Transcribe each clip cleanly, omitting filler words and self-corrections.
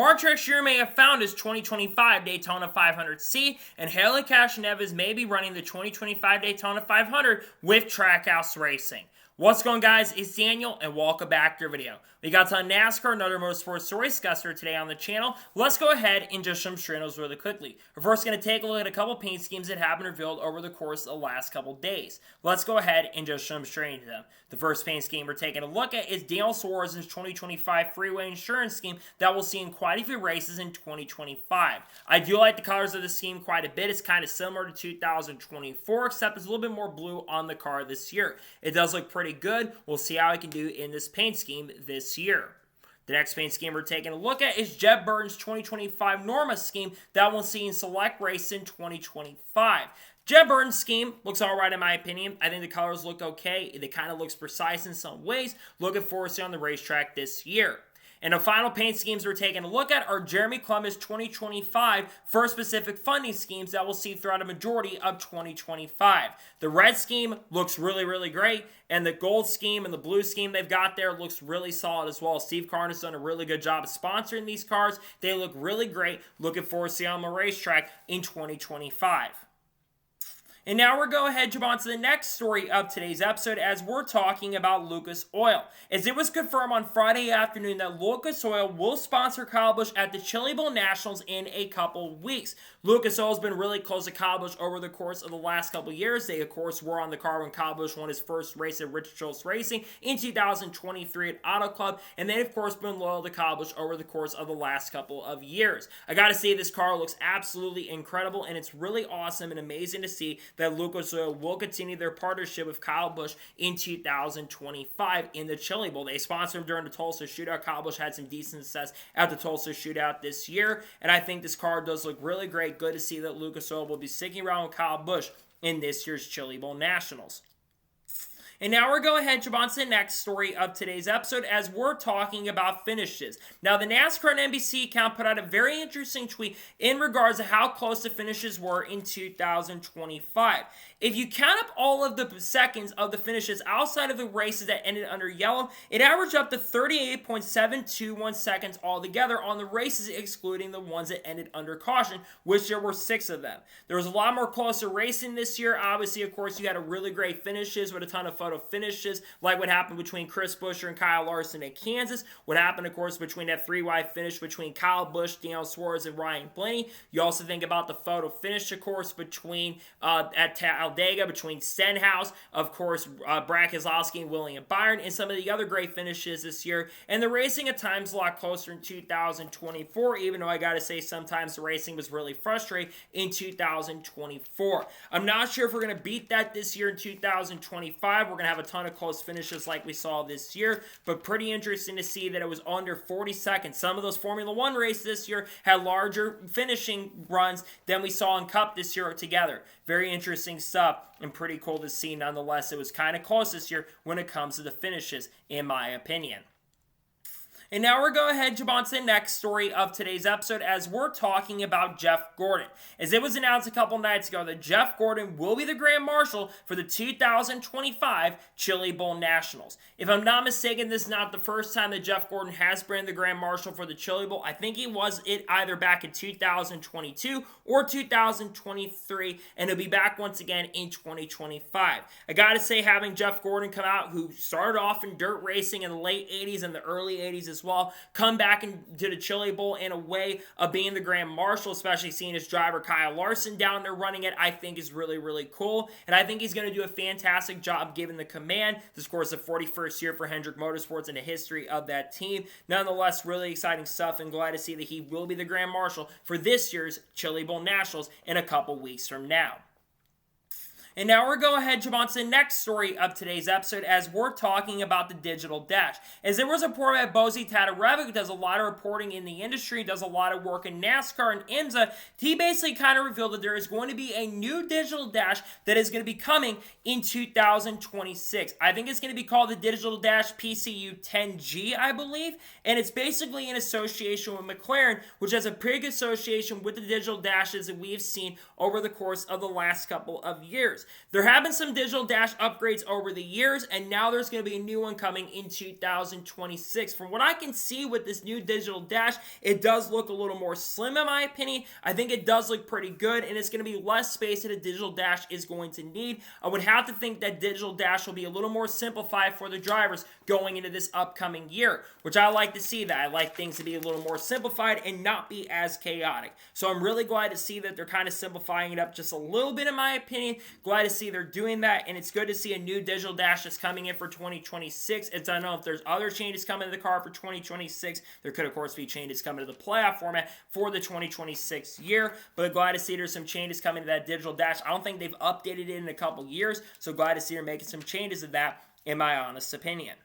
Truex Jr. may have found his 2025 Daytona 500C, and Helio Castroneves may be running the 2025 Daytona 500 with Trackhouse Racing. What's going on, guys? It's Daniel, and welcome back to your video. We got some NASCAR and other motorsports story discusser today on the channel. Let's go ahead and just jump straight those really quickly. We're first going to take a look at a couple paint schemes that have been revealed over the course of the last couple days. Let's go ahead and just jump straight into them. The first paint scheme we're taking a look at is Daniel Suarez's 2025 freeway insurance scheme that we'll see in quite a few races in 2025. I do like the colors of the scheme quite a bit. It's kind of similar to 2024, except it's a little bit more blue on the car this year. It does look pretty good. We'll see how it can do in this paint scheme this year. The next paint scheme we're taking a look at is Jeb Burton's 2025 Norma scheme that we'll see in select race in 2025. Jeb Burton's scheme looks alright in my opinion. I think the colors look okay. It kind of looks precise in some ways. Looking forward to seeing on the racetrack this year. And the final paint schemes we're taking a look at are Jeremy Clemens' 2025 First Pacific funding schemes that we'll see throughout a majority of 2025. The red scheme looks really great, and the gold scheme and the blue scheme they've got there looks really solid as well. Steve Carn has done a really good job of sponsoring these cars. They look really great. Looking forward to seeing on the racetrack in 2025. And now we're going ahead and jump on to the next story of today's episode as we're talking about Lucas Oil. As it was confirmed on Friday afternoon that Lucas Oil will sponsor Kyle Busch at the Chili Bowl Nationals in a couple weeks. Lucas Oil has been really close to Kyle Busch over the course of the last couple years. They, of course, were on the car when Kyle Busch won his first race at Richard Schultz Racing in 2023 at Auto Club. And they've, of course, been loyal to Kyle Busch over the course of the last couple of years. I got to say, this car looks absolutely incredible, and it's really awesome and amazing to see that Lucas Oil will continue their partnership with Kyle Busch in 2025 in the Chili Bowl. They sponsored him during the Tulsa Shootout. Kyle Busch had some decent success at the Tulsa Shootout this year, and I think this car does look really great. Good to see that Lucas Oil will be sticking around with Kyle Busch in this year's Chili Bowl Nationals. And now we're going ahead and jump on to the next story of today's episode as we're talking about finishes. Now, the NASCAR and NBC account put out a very interesting tweet in regards to how close the finishes were in 2025. If you count up all of the seconds of the finishes outside of the races that ended under yellow, it averaged up to 38.721 seconds altogether on the races, excluding the ones that ended under caution, which there were 6 of them. There was a lot more closer racing this year. Obviously, of course, you had a really great finishes with a ton of photo finishes, like what happened between Chris Buescher and Kyle Larson at Kansas. What happened, of course, between that 3-wide finish between Kyle Busch, Daniel Suarez, and Ryan Blaney. You also think about the photo finish, of course, between at Talladega, between Stenhouse, of course, Brad Keselowski and William Byron, and some of the other great finishes this year. And the racing at times a lot closer in 2024, even though I gotta say sometimes the racing was really frustrating in 2024. I'm not sure if we're gonna beat that this year in 2025. We're gonna have a ton of close finishes like we saw this year, but pretty interesting to see that it was under 40 seconds. Some of those Formula One races this year had larger finishing runs than we saw in Cup this year together. Very interesting stuff and pretty cool to see nonetheless. It was kind of close this year when it comes to the finishes, in my opinion. And now we're going ahead and jump on to the next story of today's episode as we're talking about Jeff Gordon. As it was announced a couple nights ago that Jeff Gordon will be the Grand Marshal for the 2025 Chili Bowl Nationals. If I'm not mistaken, this is not the first time that Jeff Gordon has been the Grand Marshal for the Chili Bowl. I think he was it either back in 2022 or 2023, and he'll be back once again in 2025. I gotta say, having Jeff Gordon come out, who started off in dirt racing in the late 80s and the early 80s as well, come back into the Chili Bowl in a way of being the Grand Marshal, especially seeing his driver Kyle Larson down there running it, I think is really cool. And I think he's going to do a fantastic job given the command. This, of course, the 41st year for Hendrick Motorsports in the history of that team. Nonetheless, really exciting stuff, and glad to see that he will be the Grand Marshal for this year's Chili Bowl Nationals in a couple weeks from now. And now we're going ahead and jump on to the next story of today's episode as we're talking about the Digital Dash. As there was a report by Bozy Tatarevic, who does a lot of reporting in the industry, does a lot of work in NASCAR and IMSA, he basically kind of revealed that there is going to be a new Digital Dash that is going to be coming in 2026. I think it's going to be called the Digital Dash PCU 10G, I believe, and it's basically in association with McLaren, which has a pretty good association with the Digital Dashes that we've seen over the course of the last couple of years. years. There have been some digital dash upgrades over the years, and now there's going to be a new one coming in 2026. From what I can see with this new digital dash, it does look a little more slim in my opinion. I think it does look pretty good, and it's going to be less space that a digital dash is going to need. I would have to think that digital dash will be a little more simplified for the drivers going into this upcoming year, which I like to see that. I like things to be a little more simplified and not be as chaotic. So I'm really glad to see that they're kind of simplifying it up just a little bit in my opinion. Glad to see they're doing that, and it's good to see a new digital dash that's coming in for 2026. I don't know if there's other changes coming to the car for 2026. There could, of course, be changes coming to the playoff format for the 2026 year, but glad to see there's some changes coming to that digital dash. I don't think they've updated it in a couple years, so glad to see they're making some changes to that, in my honest opinion.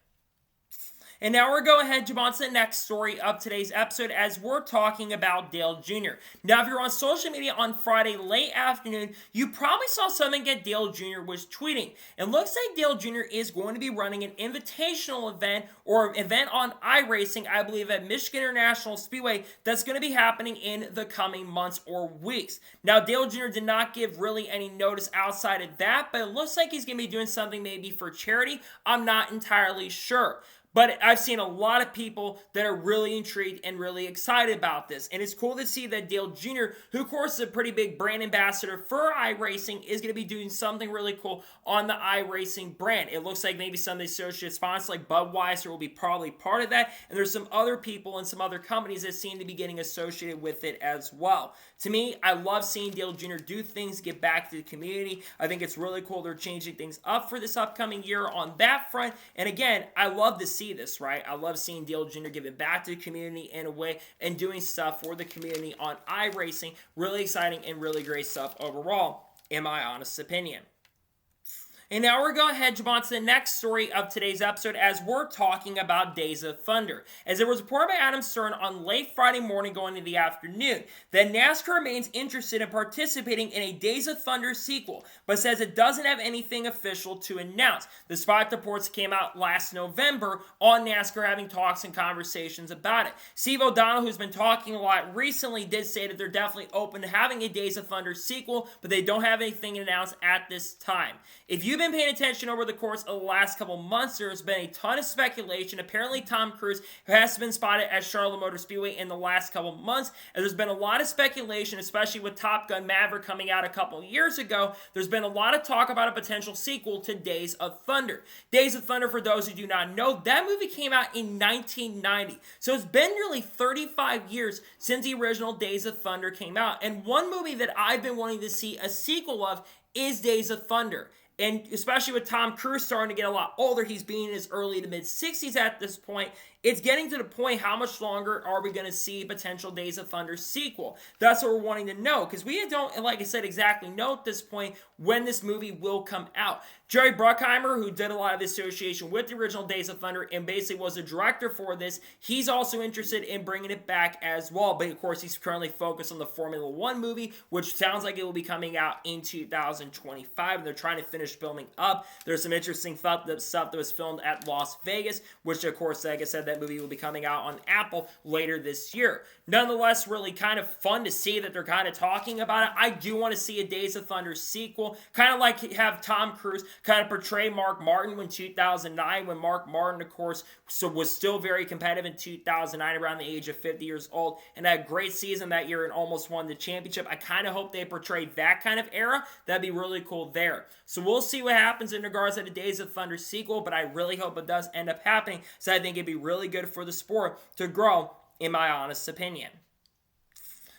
And now we're going to go ahead and jump on to the next story of today's episode as we're talking about Dale Jr. Now, if you're on social media on Friday late afternoon, you probably saw something that Dale Jr. was tweeting. It looks like Dale Jr. is going to be running an invitational event or event on iRacing, I believe, at Michigan International Speedway that's going to be happening in the coming months or weeks. Now, Dale Jr. did not give really any notice outside of that, but it looks like he's going to be doing something maybe for charity. I'm not entirely sure. But I've seen a lot of people that are really intrigued and really excited about this. And it's cool to see that Dale Jr., who of course is a pretty big brand ambassador for iRacing, is going to be doing something really cool on the iRacing brand. It looks like maybe some of the associate sponsors like Bubba Wallace will be probably part of that. And there's some other people and some other companies that seem to be getting associated with it as well. To me, I love seeing Dale Jr. do things, get back to the community. I think it's really cool they're changing things up for this upcoming year on that front. And again, I love to see this, right? I love seeing Dale Jr. giving back to the community in a way and doing stuff for the community on iRacing. Really exciting and really great stuff overall, in my honest opinion. And now we're going to head on to the next story of today's episode as we're talking about Days of Thunder. As it was reported by Adam Stern on late Friday morning going into the afternoon that NASCAR remains interested in participating in a Days of Thunder sequel, but says it doesn't have anything official to announce. The spot reports came out last November on NASCAR having talks and conversations about it. Steve O'Donnell, who's been talking a lot recently, did say that they're definitely open to having a Days of Thunder sequel, but they don't have anything to announce at this time. If you've been paying attention over the course of the last couple months, there's been a ton of speculation. Apparently, Tom Cruise has been spotted at Charlotte Motor Speedway in the last couple months, and there's been a lot of speculation, especially with Top Gun Maverick coming out a couple years ago. There's been a lot of talk about a potential sequel to Days of Thunder. Days of Thunder, for those who do not know, that movie came out in 1990. So it's been nearly 35 years since the original Days of Thunder came out. And one movie that I've been wanting to see a sequel of is Days of Thunder. And especially with Tom Cruise starting to get a lot older, he's being in his early to mid-60s at this point, it's getting to the point, how much longer are we going to see potential Days of Thunder sequel? That's what we're wanting to know, because we don't, like I said, exactly know at this point when this movie will come out. Jerry Bruckheimer, who did a lot of the association with the original Days of Thunder and basically was the director for this, he's also interested in bringing it back as well. But of course, he's currently focused on the Formula One movie, which sounds like it will be coming out in 2025. And they're trying to finish filming up. There's some interesting stuff that was filmed at Las Vegas, which of course, like I said, that movie will be coming out on Apple later this year. Nonetheless, really kind of fun to see that they're kind of talking about it. I do want to see a Days of Thunder sequel, kind of like have Tom Cruise kind of portray Mark Martin in 2009, when Mark Martin, of course, was still very competitive in 2009, around the age of 50 years old, and had a great season that year and almost won the championship. I kind of hope they portray that kind of era. That'd be really cool there. So we'll see what happens in regards to the Days of Thunder sequel, but I really hope it does end up happening, so I think it'd be really good for the sport to grow, in my honest opinion.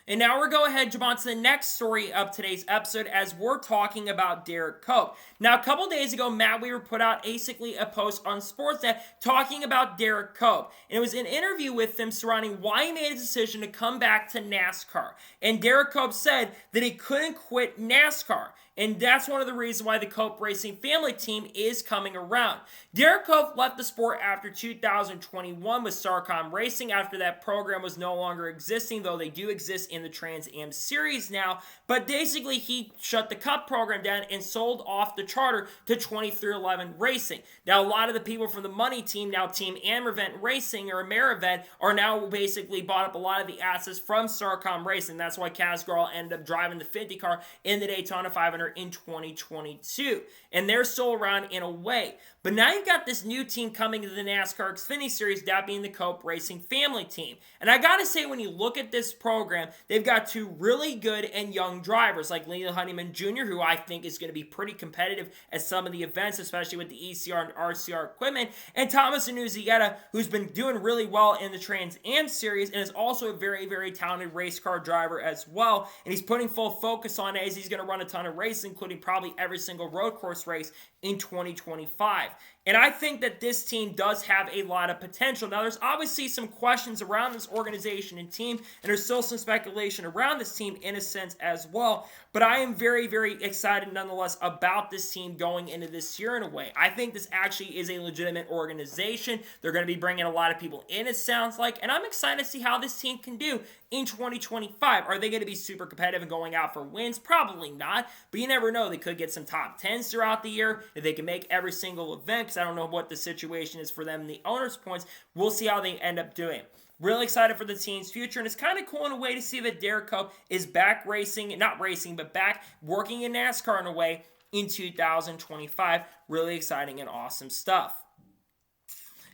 And now we're going to jump on to the next story of today's episode as we're talking about Derek Cope. Now, a couple days ago, Matt Weaver put out basically a post on Sportsnet talking about Derek Cope. And it was an interview with him surrounding why he made a decision to come back to NASCAR. And Derek Cope said that he couldn't quit NASCAR. And that's one of the reasons why the Cope Racing family team is coming around. Derek Cope left the sport after 2021 with Starcom Racing after that program was no longer existing, though they do exist in the Trans Am Series now. But basically, he shut the Cup program down and sold off the charter to 2311 Racing. Now, a lot of the people from the money team, now Team Amerivent Racing or Amerivent, are now basically bought up a lot of the assets from Starcom Racing. That's why Casgrove ended up driving the 50 car in the Daytona 500 winner in 2022. And they're still around in a way. But now you've got this new team coming to the NASCAR Xfinity Series, that being the Cope Racing family team. And I gotta say, when you look at this program, they've got two really good and young drivers, like Leigh Diffey Jr., who I think is going to be pretty competitive at some of the events, especially with the ECR and RCR equipment, and Thomas Annunziata, who's been doing really well in the Trans Am Series, and is also a very, very talented race car driver as well. And he's putting full focus on it, as he's going to run a ton of races, including probably every single road course race in 2025. And I think that this team does have a lot of potential. Now, there's obviously some questions around this organization and team, and there's still some speculation around this team in a sense as well. But I am very, very excited nonetheless about this team going into this year in a way. I think this actually is a legitimate organization. They're going to be bringing a lot of people in, it sounds like, and I'm excited to see how this team can do in 2025. Are they going to be super competitive and going out for wins? Probably not, but you never know. They could get some top 10s throughout the year if they can make every single event, because I don't know what the situation is for them in the owner's points. We'll see how they end up doing. Really excited for the team's future, and it's kind of cool in a way to see that Derek Cope is back racing, not racing, but back working in NASCAR in a way in 2025. Really exciting and awesome stuff.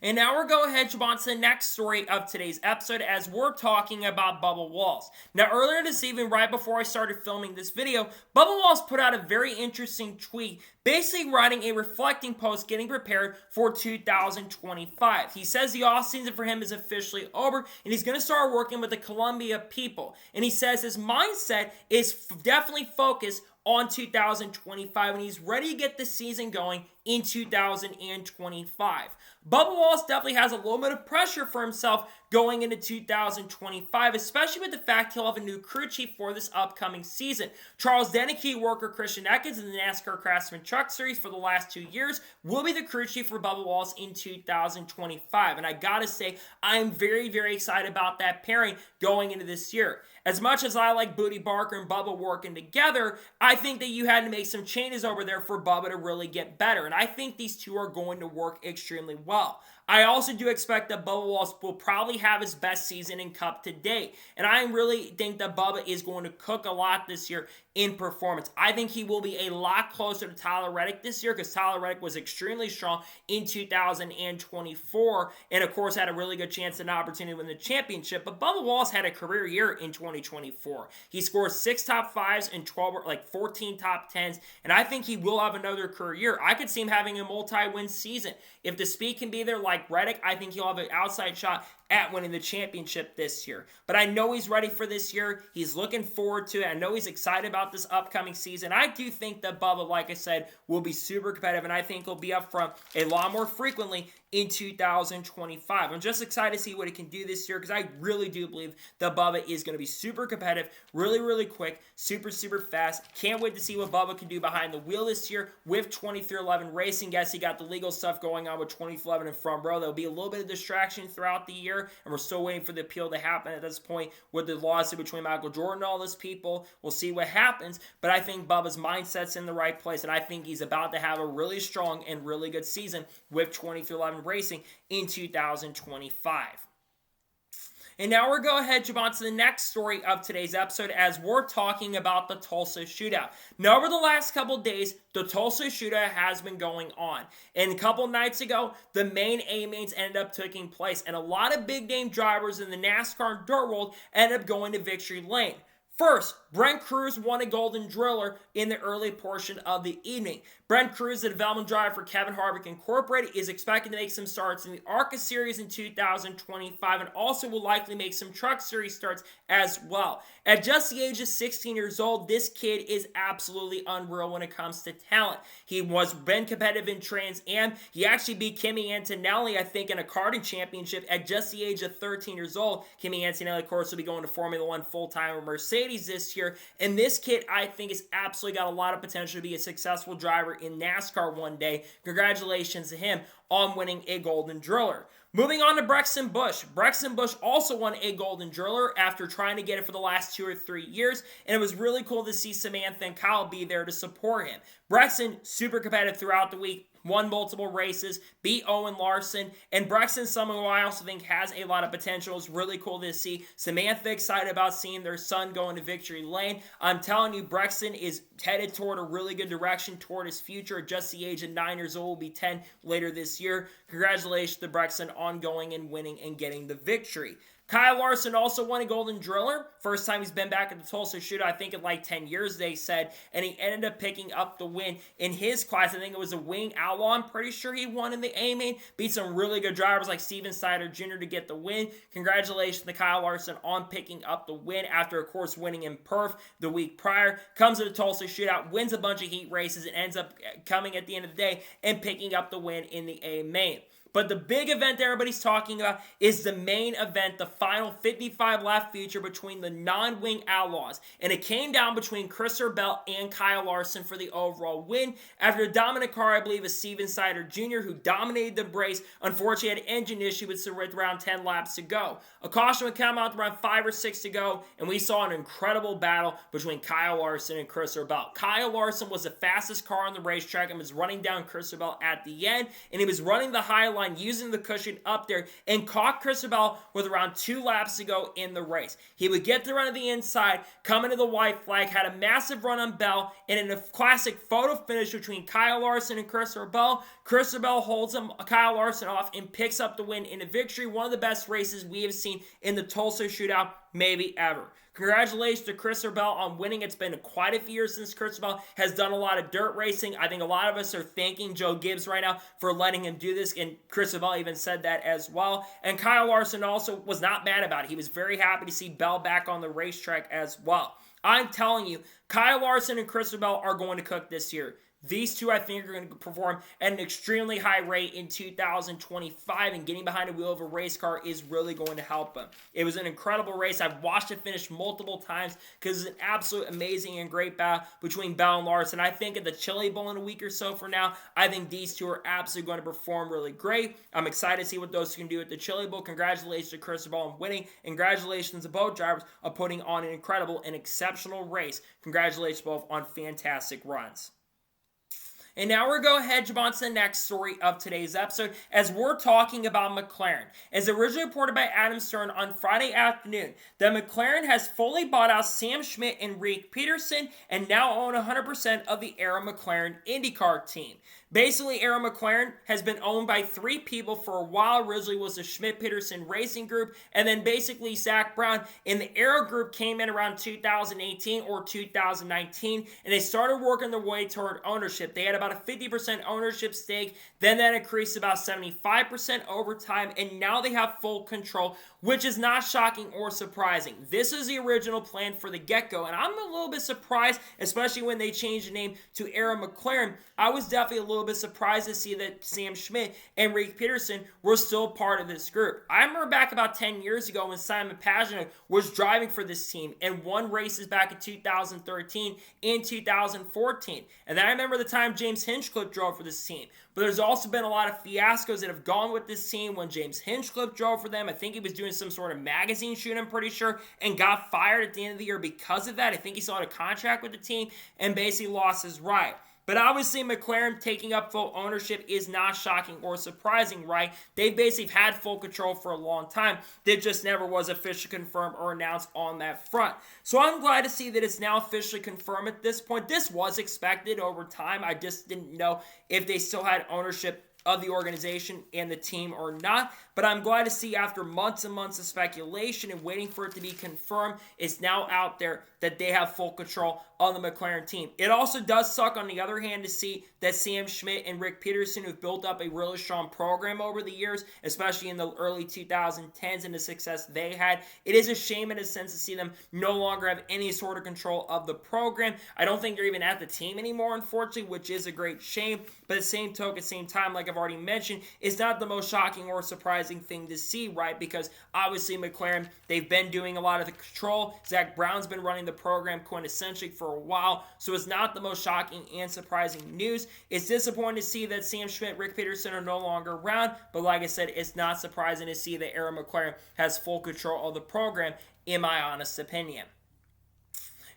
And now we're going ahead to jump on to the next story of today's episode, as we're talking about Bubba Wallace. Now, earlier this evening, right before I started filming this video, Bubba Wallace put out a very interesting tweet, basically writing a reflecting post, getting prepared for 2025. He says the offseason for him is officially over, and he's going to start working with the Columbia people. And he says his mindset is definitely focused on 2025, and he's ready to get the season going in 2025. Bubba Wallace definitely has a little bit of pressure for himself going into 2025, especially with the fact he'll have a new crew chief for this upcoming season. Charles Dennehy worker Christian Eckes in the NASCAR Craftsman Truck Series for the last 2 years will be the crew chief for Bubba Wallace in 2025. And I gotta say, I'm very, very excited about that pairing going into this year. As much as I like Booty Barker and Bubba working together, I think that you had to make some changes over there for Bubba to really get better. And I think these two are going to work extremely well. I also do expect that Bubba Wallace will probably have his best season in Cup to date. And I really think that Bubba is going to cook a lot this year in performance. I think he will be a lot closer to Tyler Reddick this year, because Tyler Reddick was extremely strong in 2024 and, of course, had a really good chance and opportunity to win the championship. But Bubba Wallace had a career year in 2024. He scored 6 top 5s and 14 top 10s, and I think he will have another career year. I could see him having a multi-win season. If the speed can be there like Reddick, I think he'll have an outside shot at winning the championship this year. But I know he's ready for this year. He's looking forward to it. I know he's excited about this upcoming season. I do think that Bubba, like I said, will be super competitive, and I think he'll be up front a lot more frequently in 2025. I'm just excited to see what he can do this year, because I really do believe that Bubba is going to be super competitive, really, really quick, super, super fast. Can't wait to see what Bubba can do behind the wheel this year with 2311 Racing. Yes, he got the legal stuff going on with 2311 in front row. There'll be a little bit of distraction throughout the year, and we're still waiting for the appeal to happen at this point with the lawsuit between Michael Jordan and all those people. We'll see what happens, but I think Bubba's mindset's in the right place, and I think he's about to have a really strong and really good season with 2311 Racing in 2025. And now we're going ahead and jump on to the next story of today's episode, as we're talking about the Tulsa Shootout. Now, over the last couple days, the Tulsa Shootout has been going on. And a couple nights ago, the main A-mains ended up taking place, and a lot of big-name drivers in the NASCAR and dirt world ended up going to victory lane. First, Brent Cruz won a Golden Driller in the early portion of the evening. Brent Cruz, the development driver for Kevin Harvick Incorporated, is expected to make some starts in the ARCA Series in 2025, and also will likely make some Truck Series starts as well. At just the age of 16 years old, this kid is absolutely unreal when it comes to talent. He was been competitive in Trans Am. He actually beat Kimi Antonelli, I think, in a karting championship at just the age of 13 years old. Kimi Antonelli, of course, will be going to Formula One full-time with Mercedes this year. And this kid, I think, has absolutely got a lot of potential to be a successful driver in NASCAR one day. Congratulations to him. on winning a Golden Driller. Moving on to Gragson Busch. Gragson Busch also won a Golden Driller after trying to get it for the last 2 or 3 years, and it was really cool to see Samantha and Kyle be there to support him. Gragson, super competitive throughout the week, won multiple races, beat Owen Larson, and Gragson, someone who I also think has a lot of potential. It's really cool to see. Samantha excited about seeing their son go into victory lane. I'm telling you, Gragson is headed toward a really good direction toward his future. At just the age of 9 years old, will be 10 later this year. Congratulations to Gragson on going and winning and getting the victory. Kyle Larson also won a Golden Driller. First time he's been back at the Tulsa Shootout, I think in like 10 years, they said. And he ended up picking up the win in his class. I think it was a Wing Outlaw. I'm pretty sure he won in the A-Main. Beat some really good drivers like Steven Sider Jr. to get the win. Congratulations to Kyle Larson on picking up the win after, of course, winning in Perth the week prior. Comes to the Tulsa Shootout, wins a bunch of heat races, and ends up coming at the end of the day and picking up the win in the A-Main. But the big event that everybody's talking about is the main event, the final 55-lap feature between the non-Wing Outlaws. And it came down between Christopher Bell and Kyle Larson for the overall win. After a dominant car, I believe, is Steven Sider Jr., who dominated the race. Unfortunately, had an engine issue with around 10 laps to go. A caution would come out around 5 or 6 to go, and we saw an incredible battle between Kyle Larson and Christopher Bell. Kyle Larson was the fastest car on the racetrack and was running down Christopher Bell at the end, and he was running the high line using the cushion up there and caught Christopher Bell with around 2 laps to go in the race. He would get the run of the inside, come into the white flag, had a massive run on Bell, and in a classic photo finish between Kyle Larson and Christopher Bell holds Kyle Larson off and picks up the win in a victory. One of the best races we have seen in the Tulsa Shootout, maybe ever. Congratulations to Christopher Bell on winning. It's been quite a few years since Christopher Bell has done a lot of dirt racing. I think a lot of us are thanking Joe Gibbs right now for letting him do this, and Christopher Bell even said that as well. And Kyle Larson also was not mad about it. He was very happy to see Bell back on the racetrack as well. I'm telling you, Kyle Larson and Christopher Bell are going to cook this year. These two, I think, are going to perform at an extremely high rate in 2025, and getting behind the wheel of a race car is really going to help them. It was an incredible race. I've watched it finish multiple times because it's an absolute amazing and great battle between Bell and Larson. I think at the Chili Bowl in a week or so from now, I think these two are absolutely going to perform really great. I'm excited to see what those can do at the Chili Bowl. Congratulations to Christopher Bell on winning, and congratulations to both drivers on putting on an incredible and exceptional race. Congratulations both on fantastic runs. And now we're going to jump on to the next story of today's episode as we're talking about McLaren. As originally reported by Adam Stern on Friday afternoon, that McLaren has fully bought out Sam Schmidt and Rick Peterson and now own 100% of the Arrow McLaren IndyCar team. Basically, Arrow McLaren has been owned by 3 people for a while. Originally was the Schmidt-Peterson Racing Group, and then basically Zach Brown in the Arrow Group came in around 2018 or 2019, and they started working their way toward ownership. They had about a 50% ownership stake, then that increased to about 75% over time, and now they have full control, which is not shocking or surprising. This is the original plan for the get-go, and I'm a little bit surprised, especially when they changed the name to Arrow McLaren. I was definitely a little bit surprised to see that Sam Schmidt and Rick Peterson were still part of this group. I remember back about 10 years ago when Simon Pagenaud was driving for this team and won races back in 2013 and 2014. And then I remember the time James Hinchcliffe drove for this team. But there's also been a lot of fiascos that have gone with this team. When James Hinchcliffe drove for them, I think he was doing some sort of magazine shoot, I'm pretty sure, and got fired at the end of the year because of that. I think he still had a contract with the team and basically lost his right. But obviously, McLaren taking up full ownership is not shocking or surprising, right? They've basically had full control for a long time. It just never was officially confirmed or announced on that front. So I'm glad to see that it's now officially confirmed at this point. This was expected over time. I just didn't know if they still had ownership of the organization and the team or not. But I'm glad to see after months and months of speculation and waiting for it to be confirmed, it's now out there that they have full control on the McLaren team. It also does suck, on the other hand, to see that Sam Schmidt and Rick Peterson, who've built up a really strong program over the years, especially in the early 2010s and the success they had, it is a shame in a sense to see them no longer have any sort of control of the program. I don't think they're even at the team anymore, unfortunately, which is a great shame. But at the same token, at the same time, like I've already mentioned, it's not the most shocking or surprising surprising thing to see, right? Because obviously McLaren, they've been doing a lot of the control. Zach Brown's been running the program quintessentially for a while, so it's not the most shocking and surprising news. It's disappointing to see that Sam Schmidt, Rick Peterson are no longer around, but like I said, it's not surprising to see that Aaron McLaren has full control of the program, in my honest opinion.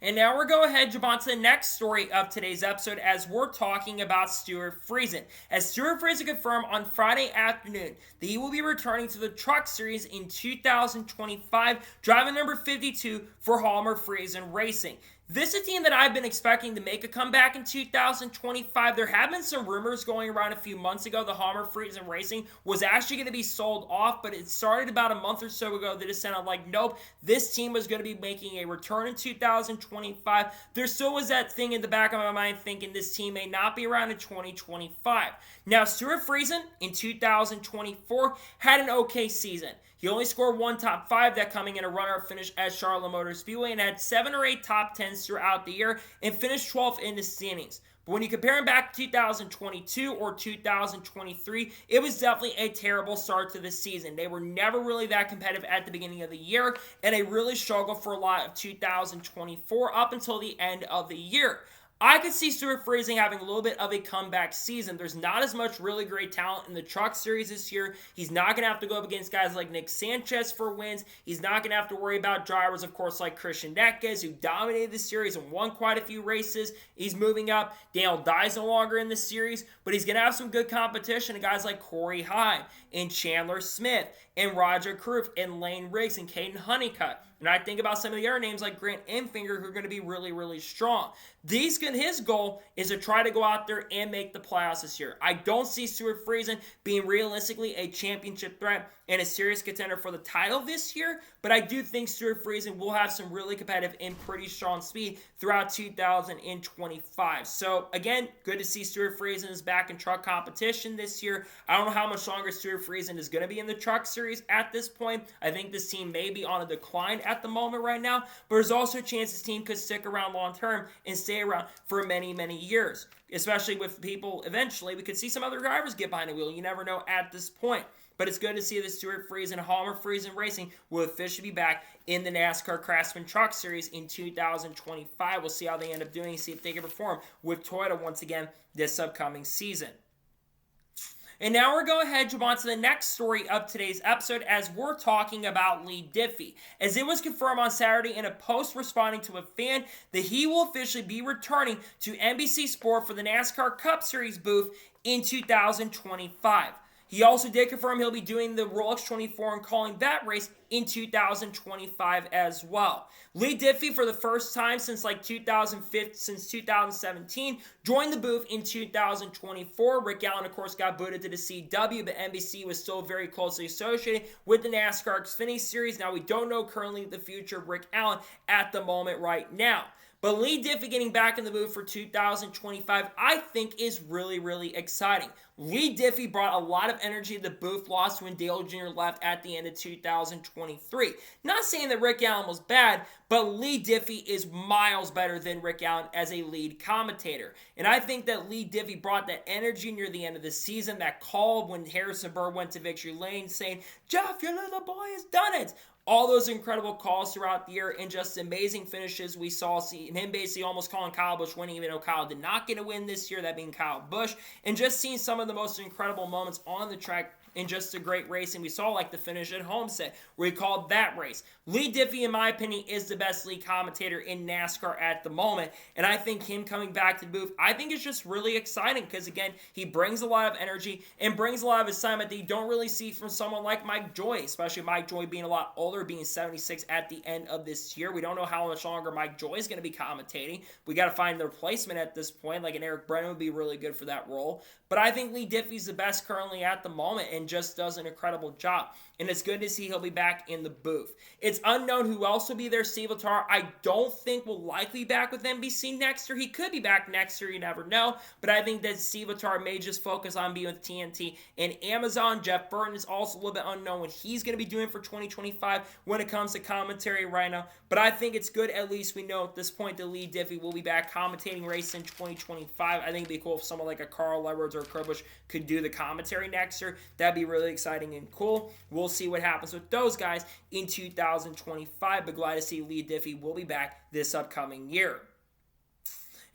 And now we're going ahead and jump on to the next story of today's episode as we're talking about Stewart Friesen. As Stewart Friesen confirmed on Friday afternoon that he will be returning to the Truck Series in 2025, driving number 52 for Halmer Friesen Racing. This is a team that I've been expecting to make a comeback in 2025. There have been some rumors going around a few months ago. The Halmer Friesen Racing was actually going to be sold off, but it started about a month or so ago that it sounded like, nope, this team was going to be making a return in 2025. There still was that thing in the back of my mind thinking this team may not be around in 2025. Now, Stewart Friesen in 2024 had an okay season. He only scored one top 5, that coming in a runner-up finish at Charlotte Motor Speedway, and had 7 or 8 top 10s throughout the year and finished 12th in the standings. But when you compare him back to 2022 or 2023, it was definitely a terrible start to the season. They were never really that competitive at the beginning of the year, and they really struggled for a lot of 2024 up until the end of the year. I could see Stewart Friesen having a little bit of a comeback season. There's not as much really great talent in the Truck Series this year. He's not going to have to go up against guys like Nick Sanchez for wins. He's not going to have to worry about drivers, of course, like Christian Neckes, who dominated the series and won quite a few races. He's moving up. Daniel Dye's no longer in the series, but he's going to have some good competition to guys like Corey Heim and Chandler Smith and Roger Kroof and Lane Riggs and Caden Honeycutt. And I think about some of the other names like Grant Enfinger who are going to be really, really strong. His goal is to try to go out there and make the playoffs this year. I don't see Stewart Friesen being realistically a championship threat and a serious contender for the title this year, but I do think Stewart Friesen will have some really competitive and pretty strong speed throughout 2025. So again, good to see Stewart Friesen is back in truck competition this year. I don't know how much longer Stewart Friesen is going to be in the Truck Series at this point. I think this team may be on a decline at the moment right now, but there's also a chance this team could stick around long term and stay around for many, many years, especially with people eventually. We could see some other drivers get behind the wheel. You never know at this point. But it's good to see that Stewart Friesen and Halmer Friesen Racing will officially be back in the NASCAR Craftsman Truck Series in 2025. We'll see how they end up doing, see if they can perform with Toyota once again this upcoming season. And now we're going ahead and jump on to the next story of today's episode as we're talking about Leigh Diffey. As it was confirmed on Saturday in a post responding to a fan that he will officially be returning to NBC Sport for the NASCAR Cup Series booth in 2025. He also did confirm he'll be doing the Rolex 24 and calling that race in 2025 as well. Leigh Diffey, for the first time since 2017, joined the booth in 2024. Rick Allen, of course, got booted to the CW, but NBC was still very closely associated with the NASCAR Xfinity Series. Now, we don't know currently the future of Rick Allen at the moment right now. But Leigh Diffey getting back in the booth for 2025, I think, is really, really exciting. Leigh Diffey brought a lot of energy to the booth loss when Dale Jr. left at the end of 2023. Not saying that Rick Allen was bad, but Leigh Diffey is miles better than Rick Allen as a lead commentator. And I think that Leigh Diffey brought that energy near the end of the season, that call when Harrison Burr went to victory lane saying, "Jeff, your little boy has done it." All those incredible calls throughout the year and just amazing finishes. We saw him basically almost calling Kyle Busch winning, even though Kyle did not get a win this year, that being Kyle Busch. And just seeing some of the most incredible moments on the track in just a great racing. We saw like the finish at Homestead where he called that race. Leigh Diffey, in my opinion, is the best lead commentator in NASCAR at the moment. And I think him coming back to the booth, I think it's just really exciting because, again, he brings a lot of energy and brings a lot of excitement that you don't really see from someone like Mike Joy, especially Mike Joy being a lot older, being 76 at the end of this year. We don't know how much longer Mike Joy is going to be commentating. We got to find the replacement at this point. Like an Eric Brennan would be really good for that role. But I think Leigh Diffey's the best currently at the moment and just does an incredible job. and it's good to see he'll be back in the booth. It's unknown who else will be there. Steve Letarte, I don't think will likely be back with NBC next year. He could be back next year, you never know, but I think that Steve Letarte may just focus on being with TNT and Amazon. Jeff Burton is also a little bit unknown what he's going to be doing for 2025 when it comes to commentary right now, but I think it's good at least we know at this point that Leigh Diffey will be back commentating racing in 2025. I think it'd be cool if someone like a Carl Edwards or a Kurt Busch could do the commentary next year. That'd be really exciting and cool. We'll see what happens with those guys in 2025, but glad to see Leigh Diffey will be back this upcoming year.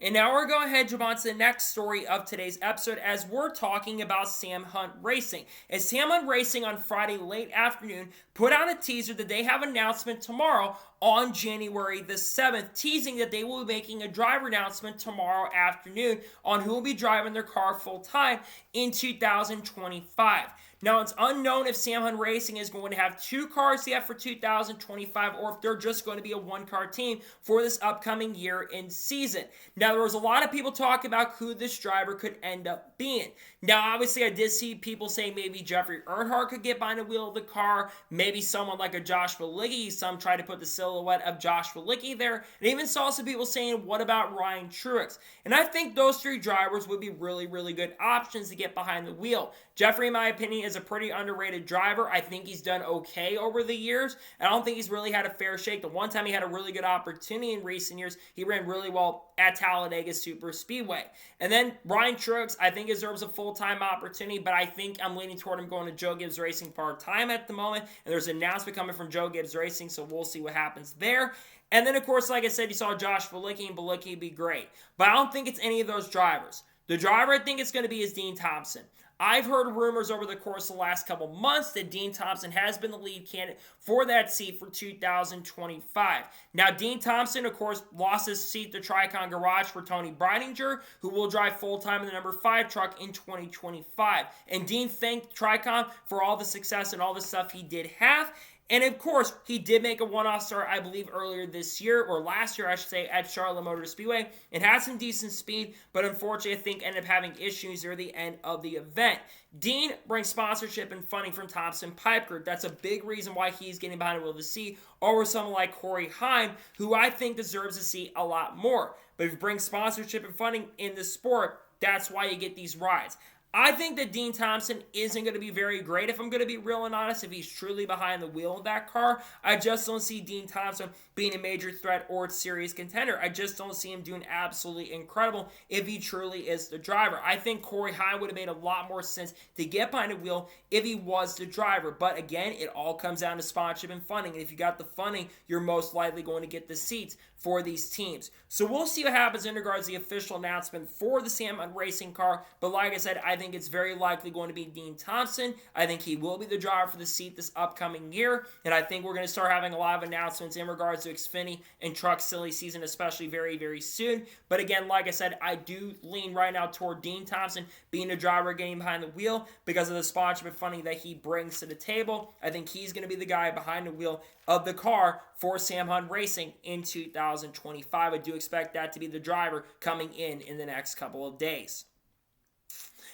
And now we're going to head jump on to the next story of today's episode as we're talking about Sam Hunt Racing. As Sam Hunt Racing on Friday late afternoon put out a teaser that they have an announcement tomorrow on January the 7th, teasing that they will be making a driver announcement tomorrow afternoon on who will be driving their car full time in 2025. Now, it's unknown if Sam Hunt Racing is going to have two cars yet for 2025 or if they're just going to be a one-car team for this upcoming year and season. Now, there was a lot of people talking about who this driver could end up being. Now, obviously, I did see people saying maybe Jeffrey Earnhardt could get behind the wheel of the car, maybe someone like a Josh Bilicki. Some tried to put the silhouette of Josh Bilicki there, and even saw some people saying, what about Ryan Truex? And I think those three drivers would be really, really good options to get behind the wheel. Jeffrey, in my opinion, is a pretty underrated driver. I think he's done okay over the years. I don't think he's really had a fair shake. The one time he had a really good opportunity in recent years, he ran really well at Talladega Super Speedway. And then Ryan Truex, I think deserves a full-time opportunity, but I think I'm leaning toward him going to Joe Gibbs Racing part-time at the moment. And there's an announcement coming from Joe Gibbs Racing, so we'll see what happens there. And then, of course, like I said, you saw Josh Bilicki, and Bilicki would be great. But I don't think it's any of those drivers. The driver I think it's going to be is Dean Thompson. I've heard rumors over the course of the last couple months that Dean Thompson has been the lead candidate for that seat for 2025. Now, Dean Thompson, of course, lost his seat to Tricon Garage for Tony Breidinger, who will drive full-time in the number 5 truck in 2025. And Dean thanked Tricon for all the success and all the stuff he did have. And of course, he did make a one-off start, I believe, earlier this year, or last year, I should say, at Charlotte Motor Speedway. It had some decent speed, but unfortunately, I think ended up having issues near the end of the event. Dean brings sponsorship and funding from Thompson Pipe Group. That's a big reason why he's getting behind the wheel of the seat over someone like Corey Heim, who I think deserves a seat a lot more. But if you bring sponsorship and funding in the sport, that's why you get these rides. I think that Dean Thompson isn't going to be very great, if I'm going to be real and honest, if he's truly behind the wheel of that car. I just don't see Dean Thompson being a major threat or a serious contender. I just don't see him doing absolutely incredible if he truly is the driver. I think Corey Heim would have made a lot more sense to get behind the wheel if he was the driver. But again, it all comes down to sponsorship and funding. And if you got the funding, you're most likely going to get the seats for these teams. So we'll see what happens in regards to the official announcement for the Sam Hunt Racing car. But like I said, I think it's very likely going to be Dean Thompson. I think he will be the driver for the seat this upcoming year. And I think we're going to start having a lot of announcements in regards to Xfinity and Truck Silly season, especially very, very soon. But again, like I said, I do lean right now toward Dean Thompson being the driver getting behind the wheel because of the sponsorship and funding that he brings to the table. I think he's going to be the guy behind the wheel of the car for Sam Hunt Racing in 2025. I do expect that to be the driver coming in the next couple of days.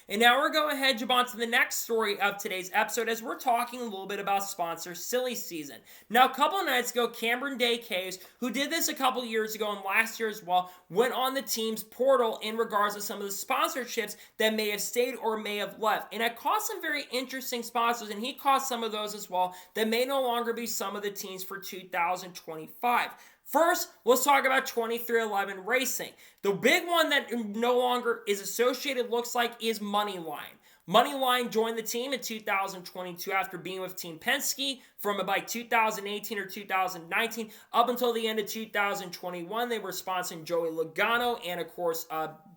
And now we're going ahead and jump on to the next story of today's episode as we're talking a little bit about sponsor silly season. Now, a couple of nights ago, Cameron Day Caves, who did this a couple years ago and last year as well, went on the team's portal in regards to some of the sponsorships that may have stayed or may have left. And I caught some very interesting sponsors, and he caught some of those as well that may no longer be some of the teams for 2025. First, let's talk about 2311 Racing. The big one that no longer is associated, looks like, is Moneyline. Moneyline joined the team in 2022 after being with Team Penske from about 2018 or 2019 up until the end of 2021. They were sponsoring Joey Logano and, of course,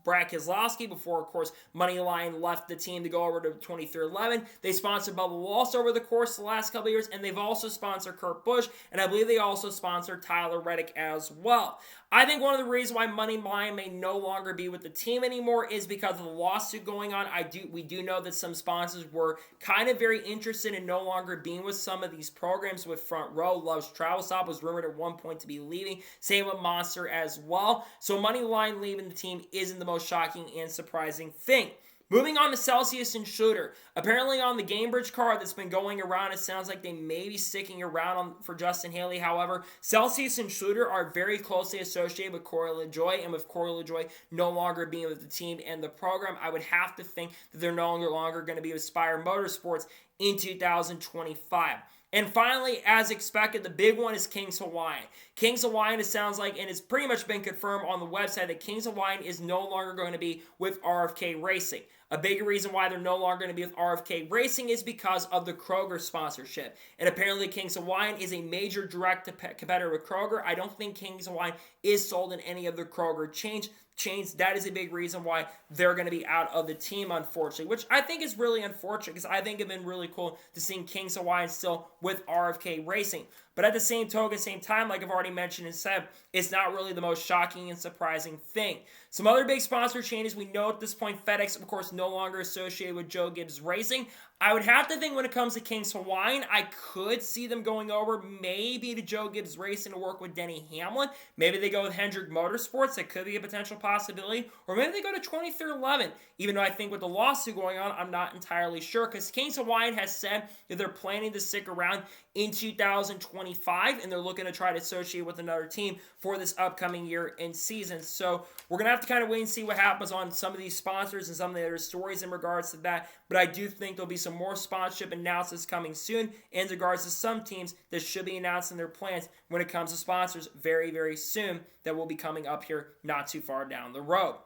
Brad Keselowski before, of course, Moneyline left the team to go over to 2311. They sponsored Bubba Wallace over the course of the last couple of years, and they've also sponsored Kurt Busch, and I believe they also sponsored Tyler Reddick as well. I think one of the reasons why Moneyline may no longer be with the team anymore is because of the lawsuit going on. We do know that some sponsors were kind of very interested in no longer being with some of these programs with Front Row. Love's Travel Stop was rumored at one point to be leaving. Same with Monster as well. So Moneyline leaving the team isn't the most shocking and surprising thing. Moving on to Celsius and Schluter. Apparently on the Gamebridge car that's been going around, it sounds like they may be sticking around for Justin Haley. However, Celsius and Schluter are very closely associated with Corey LaJoie, and with Corey LaJoie no longer being with the team and the program, I would have to think that they're no longer going to be with Spire Motorsports in 2025. And finally, as expected, the big one is Kings Hawaiian. Kings Hawaiian, it sounds like, and it's pretty much been confirmed on the website, that Kings Hawaiian is no longer going to be with RFK Racing. A big reason why they're no longer going to be with RFK Racing is because of the Kroger sponsorship. And apparently Kings Hawaiian is a major direct competitor with Kroger. I don't think Kings Hawaiian is sold in any of the Kroger chains. That is a big reason why they're going to be out of the team, unfortunately, which I think is really unfortunate because I think it'd been really cool to see Kings Hawaiian still with RFK Racing. But at the same time, like I've already mentioned and said, it's not really the most shocking and surprising thing. Some other big sponsor changes. We know at this point FedEx, of course, no longer associated with Joe Gibbs Racing. I would have to think when it comes to Kings Hawaiian, I could see them going over maybe to Joe Gibbs Racing to work with Denny Hamlin. Maybe they go with Hendrick Motorsports. That could be a potential possibility. Or maybe they go to 2311. Even though I think with the lawsuit going on, I'm not entirely sure. Because Kings Hawaiian has said that they're planning to stick around in 2025. And they're looking to try to associate with another team for this upcoming year and season. So we're going to have to kind of wait and see what happens on some of these sponsors and some of the other stories in regards to that. But I do think there'll be some more sponsorship announcements coming soon in regards to some teams that should be announcing their plans when it comes to sponsors very, very soon that will be coming up here not too far down the road.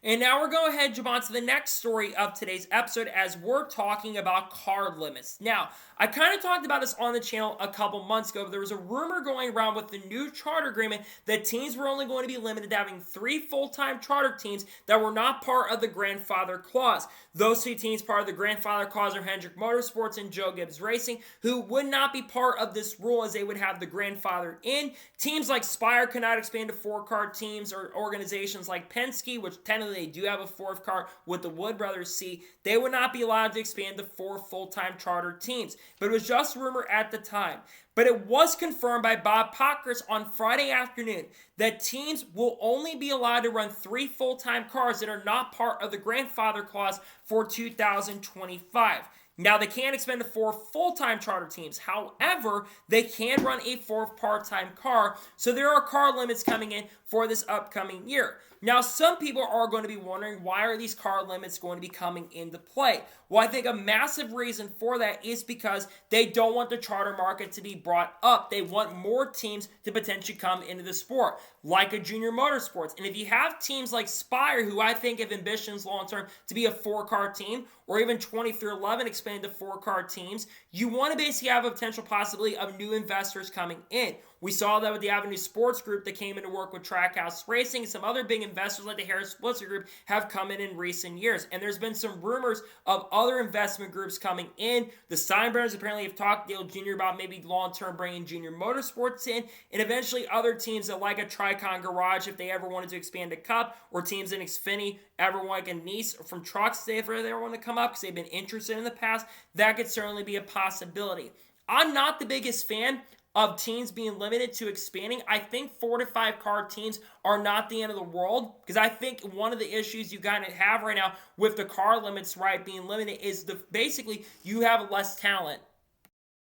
And now we're going ahead and jump on to the next story of today's episode as we're talking about car limits. Now, I kind of talked about this on the channel a couple months ago, but there was a rumor going around with the new charter agreement that teams were only going to be limited to having 3 full-time charter teams that were not part of the grandfather clause. Those 2 teams part of the grandfather clause are Hendrick Motorsports and Joe Gibbs Racing, who would not be part of this rule as they would have the grandfather in. Teams like Spire could not expand to 4-car teams, or organizations like Penske, which technically they do have a 4th car with the Wood Brothers C, they would not be allowed to expand to 4 full-time charter teams. But it was just a rumor at the time. But it was confirmed by Bob Pockrass on Friday afternoon that teams will only be allowed to run 3 full-time cars that are not part of the grandfather clause for 2025. Now, they can't expand to 4 full-time charter teams. However, they can run a 4th part-time car. So there are car limits coming in for this upcoming year. Now, some people are going to be wondering, why are these car limits going to be coming into play? Well, I think a massive reason for that is because they don't want the charter market to be brought up. They want more teams to potentially come into the sport, like a Junior Motorsports. And if you have teams like Spire, who I think have ambitions long-term to be a 4-car team, or even 2311 expand to 4-car teams, you want to basically have a potential possibility of new investors coming in. We saw that with the Avenue Sports Group that came in to work with Trackhouse Racing. Some other big investors like the Harris Blitzer Group have come in recent years. And there's been some rumors of other investment groups coming in. The Steinbrenners apparently have talked to Dale Jr. about maybe long-term bringing Junior Motorsports in. And eventually other teams that like a Tricon Garage, if they ever wanted to expand a Cup, or teams in Xfinity, everyone like a Nice from Trucks, if they ever want to come up because they've been interested in the past, that could certainly be a possibility. I'm not the biggest fan of teams being limited to expanding. I think 4 to 5 car teams are not the end of the world, because I think one of the issues you kind of have right now with the car limits, right, being limited is basically you have less talent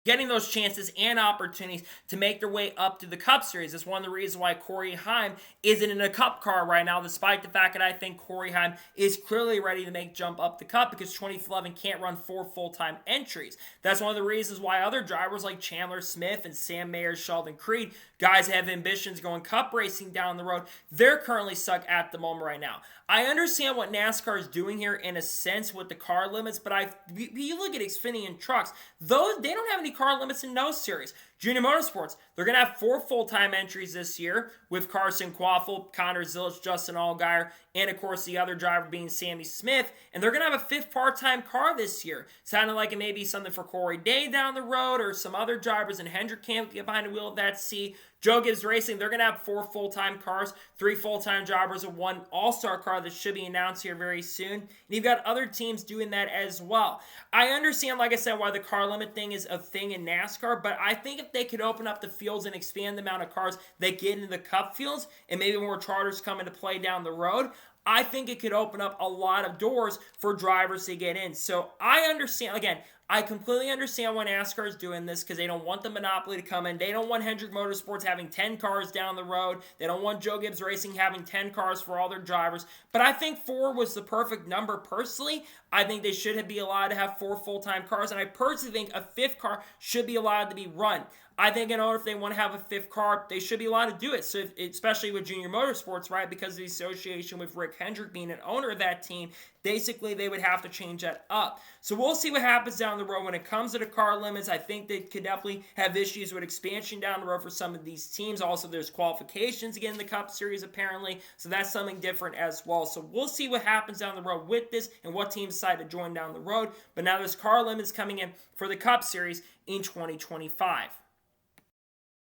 getting those chances and opportunities to make their way up to the Cup Series. That's one of the reasons why Corey Heim isn't in a Cup car right now, despite the fact that I think Corey Heim is clearly ready to make jump up the Cup, because 2011 can't run 4 full-time entries. That's one of the reasons why other drivers like Chandler Smith and Sam Mayer, Sheldon Creed, guys have ambitions going Cup racing down the road, they're currently stuck at the moment right now. I understand what NASCAR is doing here in a sense with the car limits, but you look at Xfinity and Trucks, they don't have any car limits in no series. Junior Motorsports, they're going to have 4 full-time entries this year with Carson Quaffle, Connor Zillich, Justin Allgaier, and of course the other driver being Sammy Smith. And they're going to have a 5th part-time car this year. Sounding like it may be something for Corey Day down the road, or some other drivers in Hendrick Camp get behind the wheel of that C. Joe Gibbs Racing, they're going to have 4 full-time cars, 3 full-time drivers, and 1 all-star car that should be announced here very soon. And you've got other teams doing that as well. I understand, like I said, why the car limit thing is a thing in NASCAR, but I think if they could open up the fields and expand the amount of cars that get into the Cup fields, and maybe more charters come into play down the road, I think it could open up a lot of doors for drivers to get in. So I understand, again, I completely understand why NASCAR is doing this because they don't want the monopoly to come in. They don't want Hendrick Motorsports having 10 cars down the road. They don't want Joe Gibbs Racing having 10 cars for all their drivers. But I think 4 was the perfect number personally. I think they should be allowed to have 4 full-time cars. And I personally think a 5th car should be allowed to be run. I think in order if they want to have a 5th car, they should be allowed to do it. So especially with Junior Motorsports, right? Because of the association with Rick Hendrick being an owner of that team, basically they would have to change that up. So we'll see what happens down the road when it comes to the car limits. I think they could definitely have issues with expansion down the road for some of these teams. Also, there's qualifications again in the Cup Series apparently, so that's something different as well. So we'll see what happens down the road with this and what teams decide to join down the road. But now there's car limits coming in for the Cup Series in 2025.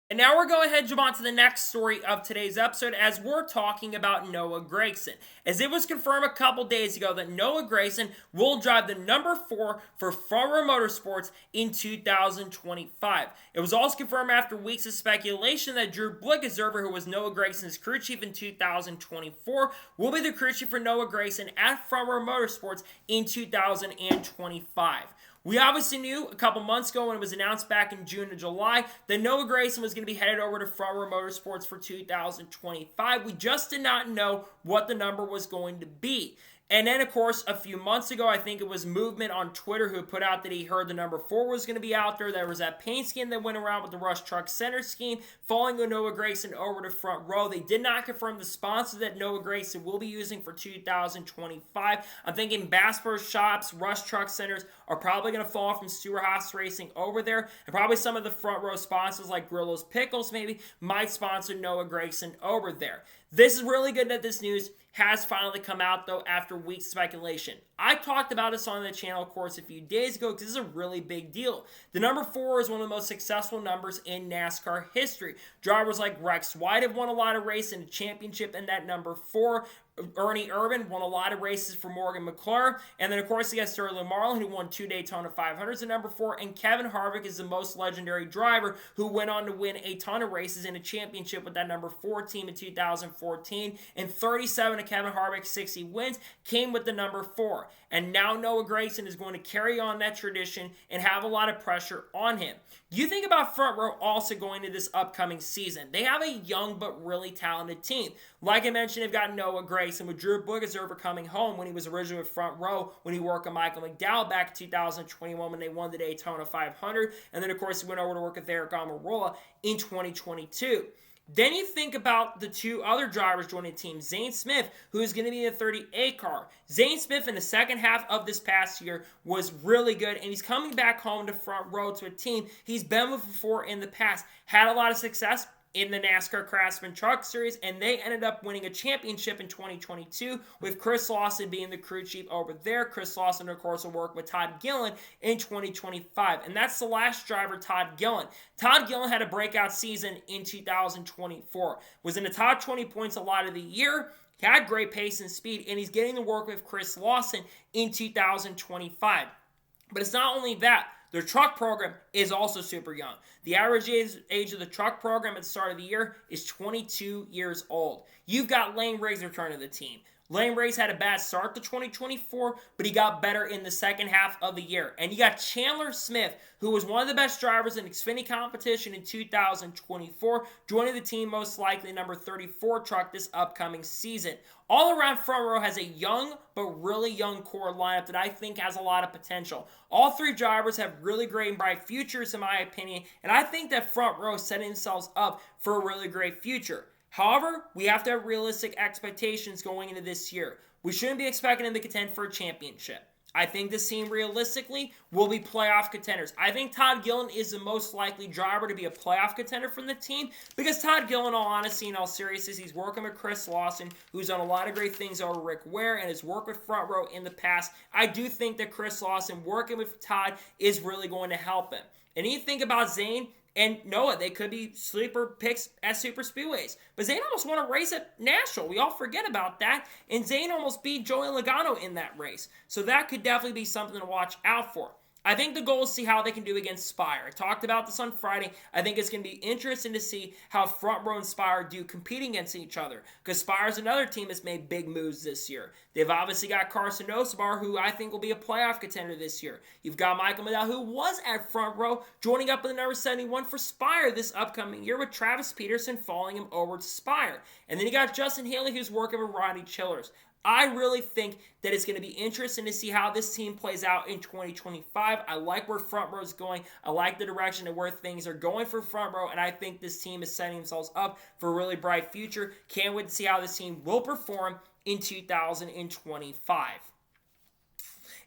And now we're going ahead and jump on to the next story of today's episode as we're talking about Noah Gragson. As it was confirmed a couple days ago that Noah Gragson will drive the number 4 for Front Row Motorsports in 2025. It was also confirmed after weeks of speculation that Drew Blickenserver, who was Noah Gragson's crew chief in 2024, will be the crew chief for Noah Gragson at Front Row Motorsports in 2025. We obviously knew a couple months ago when it was announced back in June or July that Noah Gragson was going to be headed over to Front Row Motorsports for 2025. We just did not know what the number was going to be. And then, of course, a few months ago, I think it was Movement on Twitter who put out that he heard the number 4 was going to be out there. There was that paint scheme that went around with the Rush Truck Center scheme, following Noah Gragson over to Front Row. They did not confirm the sponsor that Noah Gragson will be using for 2025. I'm thinking Bass Pro Shops, Rush Truck Centers are probably going to fall from Stewart Racing over there. And probably some of the Front Row sponsors like Grillo's Pickles maybe might sponsor Noah Gragson over there. This is really good that this news has finally come out, though, after weeks of speculation. I talked about this on the channel, of course, a few days ago because this is a really big deal. The number 4 is one of the most successful numbers in NASCAR history. Drivers like Rex White have won a lot of races in the championship in that number 4. Ernie Irvan won a lot of races for Morgan McClure. And then, of course, he has Sterling Marlin, who won 2 Daytona 500s at number 4. And Kevin Harvick is the most legendary driver who went on to win a ton of races in a championship with that number 4 team in 2014. And 37 of Kevin Harvick's 60 wins came with the number 4. And now Noah Gragson is going to carry on that tradition and have a lot of pressure on him. You think about Front Row also going into this upcoming season. They have a young but really talented team. Like I mentioned, they've got Noah Gragson with Drew Blickenserver coming home when he was originally with Front Row when he worked with Michael McDowell back in 2021 when they won the Daytona 500. And then, of course, he went over to work with Eric Almirola in 2022. Then you think about the 2 other drivers joining the team. Zane Smith, who is going to be in the 38 car. Zane Smith in the second half of this past year was really good, and he's coming back home to Front Row to a team he's been with before in the past. Had a lot of success in the NASCAR Craftsman Truck Series, and they ended up winning a championship in 2022 with Chris Lawson being the crew chief over there. Chris Lawson, of course, will work with Todd Gillen in 2025, and that's the last driver, Todd Gillen. Todd Gillen had a breakout season in 2024, was in the top 20 points a lot of the year, had great pace and speed, and he's getting to work with Chris Lawson in 2025. But it's not only that. Their truck program is also super young. The average age of the truck program at the start of the year is 22 years old. You've got Lane Riggs returning to the team. Lane Riggs had a bad start to 2024, but he got better in the second half of the year. And you got Chandler Smith, who was one of the best drivers in Xfinity competition in 2024, joining the team most likely number 34 truck this upcoming season. All around, Front Row has a young but really young core lineup that I think has a lot of potential. All 3 drivers have really great and bright futures in my opinion, and I think that Front Row is setting themselves up for a really great future. However, we have to have realistic expectations going into this year. We shouldn't be expecting them to contend for a championship. I think this team realistically will be playoff contenders. I think Todd Gillen is the most likely driver to be a playoff contender from the team because Todd Gillen, in all honesty, in all seriousness, he's working with Chris Lawson, who's done a lot of great things over Rick Ware and has worked with Front Row in the past. I do think that Chris Lawson working with Todd is really going to help him. And you think about Zane and Noah, they could be sleeper picks at super speedways. But Zane almost won a race at Nashville. We all forget about that. And Zane almost beat Joey Logano in that race. So that could definitely be something to watch out for. I think the goal is to see how they can do against Spire. I talked about this on Friday. I think it's going to be interesting to see how Front Row and Spire do competing against each other, because Spire's another team that's made big moves this year. They've obviously got Carson Osabar, who I think will be a playoff contender this year. You've got Michael Medell, who was at Front Row, joining up in the number 71 for Spire this upcoming year, with Travis Peterson following him over to Spire. And then you got Justin Haley, who's working with Rodney Childers. I really think that it's going to be interesting to see how this team plays out in 2025. I like where Front Row is going. I like the direction of where things are going for Front Row, and I think this team is setting themselves up for a really bright future. Can't wait to see how this team will perform in 2025.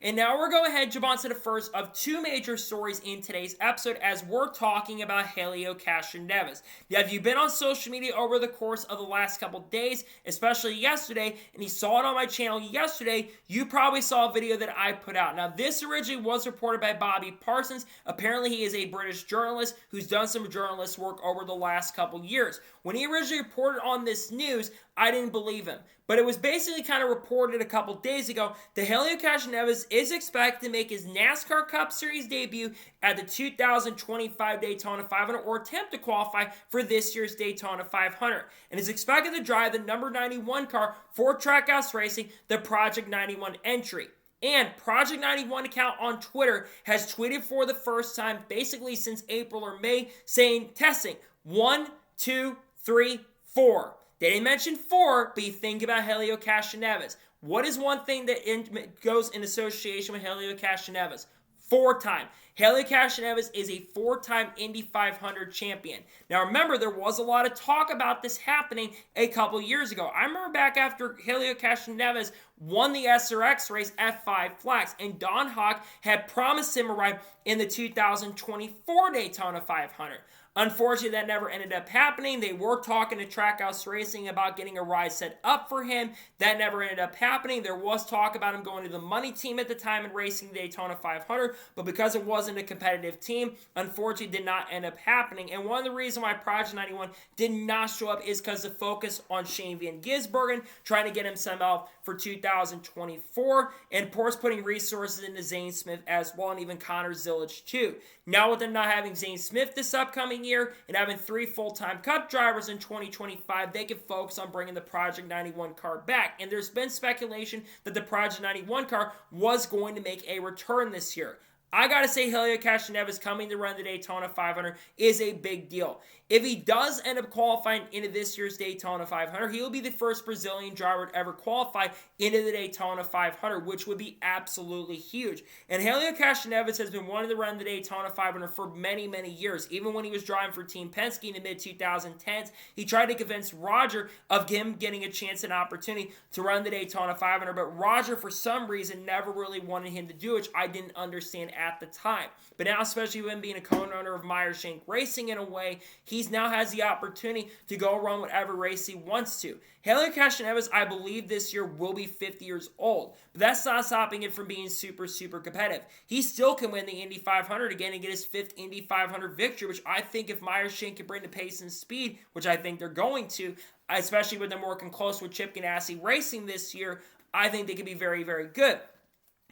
And now we're going ahead and jump on to the first of two major stories in today's episode, as we're talking about Helio Castroneves. Now, if you've been on social media over the course of the last couple days, especially yesterday, and you saw it on my channel yesterday, you probably saw a video that I put out. Now, this originally was reported by Bobby Parsons. Apparently, he is a British journalist who's done some journalist work over the last couple years. When he originally reported on this news, I didn't believe him. But it was basically kind of reported a couple days ago that Helio Castroneves is expected to make his NASCAR Cup Series debut at the 2025 Daytona 500, or attempt to qualify for this year's Daytona 500, and is expected to drive the number 91 car for Trackhouse Racing, the Project 91 entry. And Project 91 account on Twitter has tweeted for the first time, basically since April or May, saying testing 1, 2, 3, 4. They didn't mention 4, but you think about Helio Castroneves. What is one thing that goes in association with Helio Castroneves? 4-time. Helio Castroneves is a 4-time Indy 500 champion. Now remember, there was a lot of talk about this happening a couple years ago. I remember back after Helio Castroneves won the SRX race at 5 Flags, and Don Hawk had promised him a ride in the 2024 Daytona 500. Unfortunately, that never ended up happening. They were talking to Trackhouse Racing about getting a ride set up for him. That never ended up happening. There was talk about him going to the money team at the time and racing the Daytona 500, but because it wasn't a competitive team, unfortunately did not end up happening. And one of the reasons why Project 91 did not show up is because the focus on Shane Van Gisbergen, trying to get him sent off for 2024, and of course putting resources into Zane Smith as well, and even Connor Zillage too. Now with them not having Zane Smith this upcoming year and having 3 full-time Cup drivers in 2025, they can focus on bringing the Project 91 car back. And there's been speculation that the Project 91 car was going to make a return this year. I gotta say, Helio Castroneves coming to run the Daytona 500 is a big deal. If he does end up qualifying into this year's Daytona 500, he will be the first Brazilian driver to ever qualify into the Daytona 500, which would be absolutely huge. And Helio Castroneves has been wanting to run the Daytona 500 for many, many years. Even when he was driving for Team Penske in the mid-2010s, he tried to convince Roger of him getting a chance and opportunity to run the Daytona 500, but Roger, for some reason, never really wanted him to do it, which I didn't understand at the time. But now, especially with him being a co-owner of Meyer-Shank Racing in a way, he now has the opportunity to go run whatever race he wants to. Helio Castroneves, I believe this year, will be 50 years old, but that's not stopping it from being super, super competitive. He still can win the Indy 500 again and get his 5th Indy 500 victory, which I think if Meyer-Shank can bring the pace and speed, which I think they're going to, especially with them working close with Chip Ganassi Racing this year, I think they could be very, very good.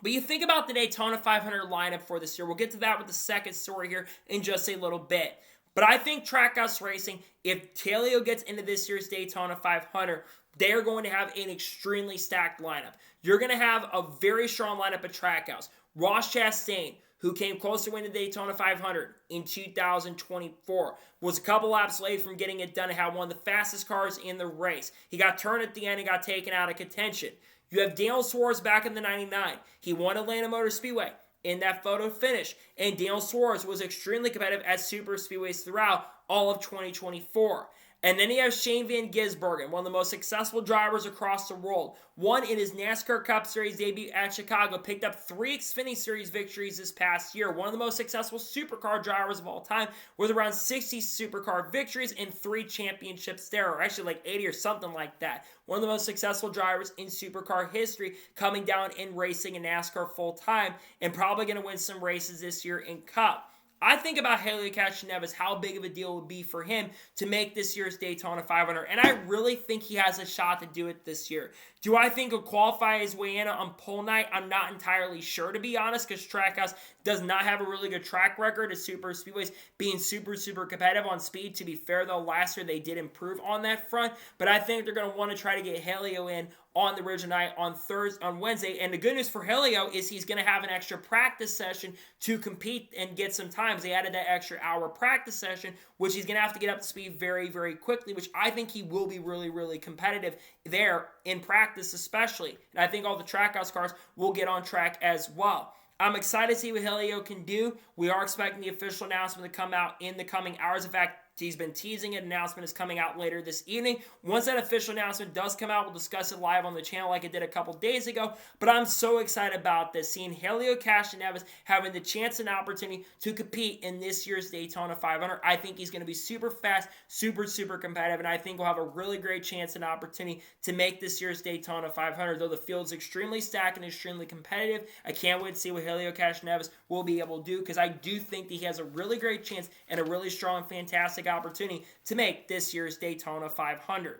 But you think about the Daytona 500 lineup for this year. We'll get to that with the second story here in just a little bit. But I think Trackhouse Racing, if Helio gets into this year's Daytona 500, they are going to have an extremely stacked lineup. You're going to have a very strong lineup at Trackhouse. Ross Chastain, who came close to winning the Daytona 500 in 2024, was a couple laps late from getting it done and had one of the fastest cars in the race. He got turned at the end and got taken out of contention. You have Daniel Suarez back in the 99. He won Atlanta Motor Speedway in that photo finish. And Daniel Suarez was extremely competitive at super speedways throughout all of 2024. And then you have Shane Van Gisbergen, one of the most successful drivers across the world. Won in his NASCAR Cup Series debut at Chicago, picked up 3 Xfinity Series victories this past year. One of the most successful supercar drivers of all time, with around 60 supercar victories and 3 championships there, or actually like 80 or something like that. One of the most successful drivers in supercar history, coming down in racing in NASCAR full time, and probably going to win some races this year in Cup. I think about Helio Castroneves, how big of a deal it would be for him to make this year's Daytona 500, and I really think he has a shot to do it this year. Do I think he'll qualify his way in on pole night? I'm not entirely sure, to be honest, because Trackhouse does not have a really good track record as super speedways being super competitive on speed. To be fair, though, last year they did improve on that front, but I think they're going to want to try to get Helio in on the original night on Wednesday. And the good news for Helio is he's going to have an extra practice session to compete and get some times. They added that extra hour practice session, which he's going to have to get up to speed very quickly, which I think he will be really competitive there in practice especially. And I think all the Trackhouse cars will get on track as well. I'm excited to see what Helio can do. We are expecting the official announcement to come out in the coming hours. In fact, he's been teasing it. An announcement is coming out later this evening. Once that official announcement does come out, we'll discuss it live on the channel like I did a couple days ago. But I'm so excited about this, seeing Helio Castroneves having the chance and opportunity to compete in this year's Daytona 500. I think he's going to be super fast, super competitive, and I think we'll have a really great chance and opportunity to make this year's Daytona 500. Though the field's extremely stacked and extremely competitive, I can't wait to see what Helio Castroneves will be able to do, because I do think that he has a really great chance and a really strong, fantastic opportunity to make this year's Daytona 500.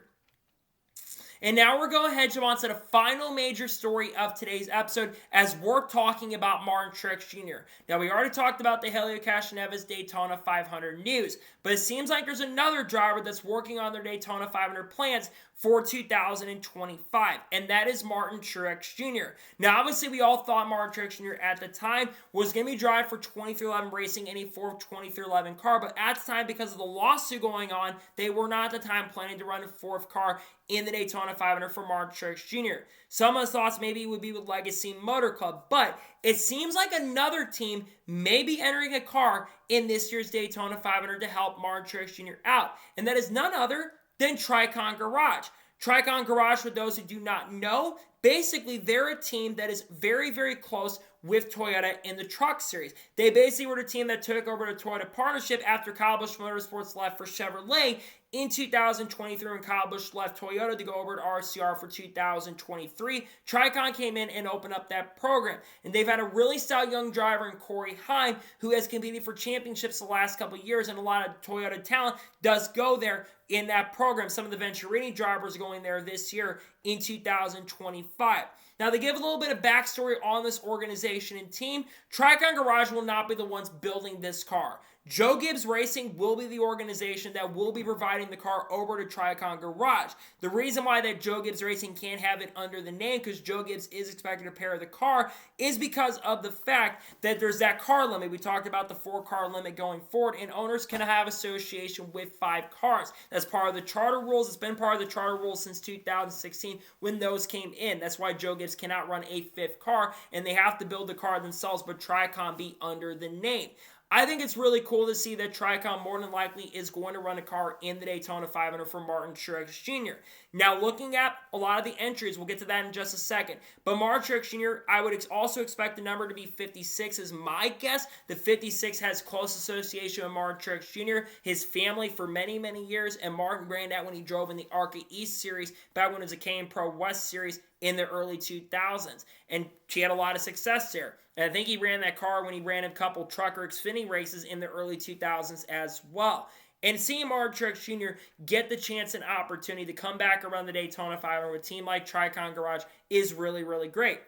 And now we're going ahead to on to the final major story of today's episode, as we're talking about Martin Truex Jr. Now, we already talked about the Helio Castroneves Daytona 500 news, but it seems like there's another driver that's working on their Daytona 500 plans for 2025, and that is Martin Truex Jr. Now, obviously, we all thought Martin Truex Jr. at the time was going to be driving for 23XI Racing in a fourth 23XI car, but at the time, because of the lawsuit going on, they were not at the time planning to run a fourth car in the Daytona 500 for Martin Truex Jr. Some of us thought maybe it would be with Legacy Motor Club, but it seems like another team may be entering a car in this year's Daytona 500 to help Martin Truex Jr. out, and that is none other than Tricon Garage. Tricon Garage, for those who do not know, basically they're a team that is very close with Toyota in the truck series. They basically were the team that took over the Toyota partnership after Kyle Busch Motorsports left for Chevrolet in 2023, when Kyle Busch left Toyota to go over to RCR for 2023. Tricon came in and opened up that program, and they've had a really stout young driver in Corey Heim, who has competed for championships the last couple of years, and a lot of Toyota talent does go there in that program. Some of the Venturini drivers are going there this year in 2025. Now, they give a little bit of backstory on this organization and team. Tricon Garage will not be the ones building this car. Joe Gibbs Racing will be the organization that will be providing the car over to Tricon Garage. The reason why that Joe Gibbs Racing can't have it under the name, because Joe Gibbs is expected to pair the car, is because of the fact that there's that car limit. We talked about the 4-car limit going forward, and owners can have association with 5 cars. That's part of the charter rules. It's been part of the charter rules since 2016 when those came in. That's why Joe Gibbs cannot run a 5th car, and they have to build the car themselves, but Tricon be under the name. I think it's really cool to see that Tricon more than likely is going to run a car in the Daytona 500 for Martin Truex Jr. Now, looking at a lot of the entries, we'll get to that in just a second. But Martin Truex Jr., I would also expect the number to be 56 is my guess. The 56 has close association with Martin Truex Jr., his family for many years, and Martin ran that when he drove in the ARCA East Series, back when it was a K&N Pro West Series in the early 2000s. And he had a lot of success there. And I think he ran that car when he ran a couple Trucker Xfinity races in the early 2000s as well. And seeing Martin Truex Jr. get the chance and opportunity to come back around the Daytona 500 with a team like Tricon Garage is really great.